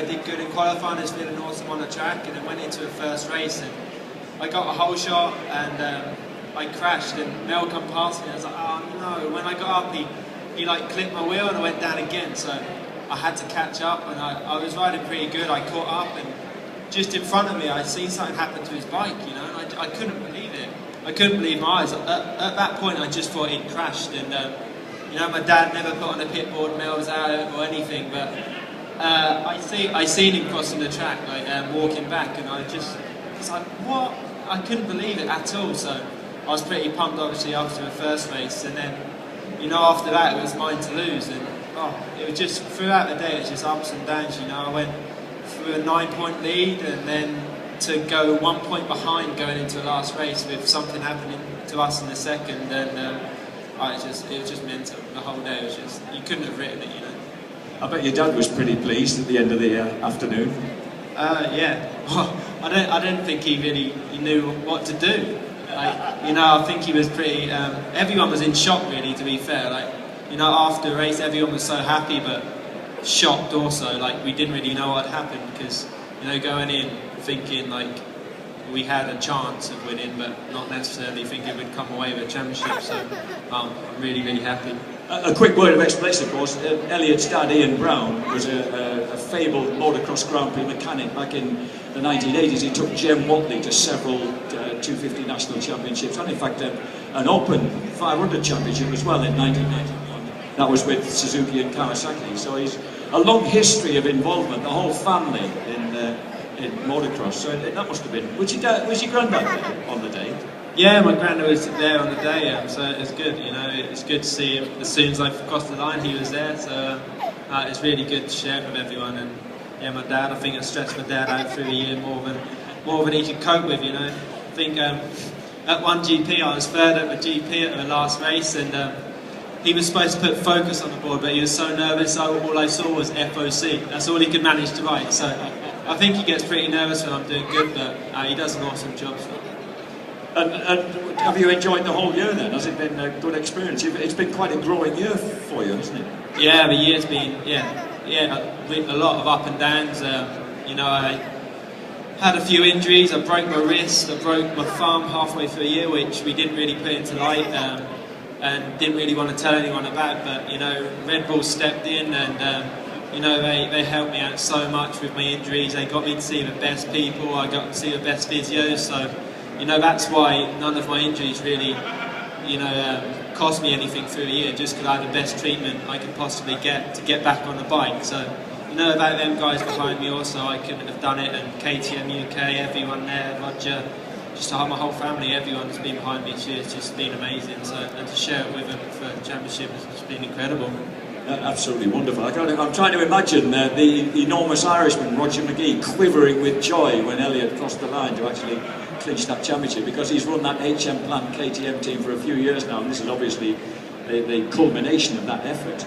did good in qualifying, was feeling awesome on the track, and then went into a first race, and I got a hole shot, and I crashed, and Mel come past me, and I was like, oh no. When I got up, he like clipped my wheel, and I went down again, so I had to catch up, and I was riding pretty good. I caught up, and just in front of me, I seen something happen to his bike, and I couldn't believe it. I couldn't believe my eyes. At that point, I just thought he'd crashed, and my dad never put on a pit board, Mel was out or anything, but I seen him crossing the track, like walking back, and I was like, what? I couldn't believe it at all. So I was pretty pumped, obviously, after the first race, and then, after that, it was mine to lose, and it was just, throughout the day, it was just ups and downs, I went through a 9-point lead, and then to go 1 point behind going into the last race with something happening to us in the second, and it was just mental. The whole day was just, you couldn't have written it, I bet your dad was pretty pleased at the end of the afternoon. Yeah. Well, I don't think he knew what to do. I think he was pretty. Everyone was in shock, really. To be fair, after the race, everyone was so happy, but shocked also. We didn't really know what had happened, because going in thinking we had a chance of winning, but not necessarily thinking we'd come away with a championship. So I'm really, really happy. A quick word of explanation, of course. Elliott's dad, Ian Brown, was a fabled motocross Grand Prix mechanic back in the 1980s. He took Jem Watley to several 250 national championships, and in fact an Open 500 championship as well in 1991. That was with Suzuki and Kawasaki. So he's a long history of involvement, the whole family in motocross. So that must have been. Was your granddad there on the day? Yeah, my granddad was there on the day, so it was good. It's good to see him. As soon as I crossed the line, he was there. So it's really good to share it with everyone. And yeah, my dad, I think I stretched my dad out through the year more than he could cope with. I think at one GP, I was third at the GP at the last race, and he was supposed to put focus on the board, but he was so nervous. So all I saw was FOC. That's all he could manage to write. So I think he gets pretty nervous when I'm doing good, but he does an awesome job. And have you enjoyed the whole year then? Has it been a good experience? It's been quite a growing year for you, hasn't it? Yeah, the year's been, a lot of up and downs. I had a few injuries. I broke my wrist, I broke my thumb halfway through the year, which we didn't really put into light and didn't really want to tell anyone about. But, Red Bull stepped in, and they helped me out so much with my injuries. They got me to see the best people, I got to see the best physios, so that's why none of my injuries really, cost me anything through the year, just because I had the best treatment I could possibly get to get back on the bike. So, about them guys behind me also, I couldn't have done it, and KTM UK, everyone there, Roger, just my whole family, everyone's been behind me this year. It's just been amazing. So, and to share it with them for the championship has just been incredible. Absolutely wonderful. I'm trying to imagine the enormous Irishman, Roger McGee, quivering with joy when Elliott crossed the line to actually clinch that championship, because he's run that HM Plant KTM team for a few years now, and this is obviously the culmination of that effort.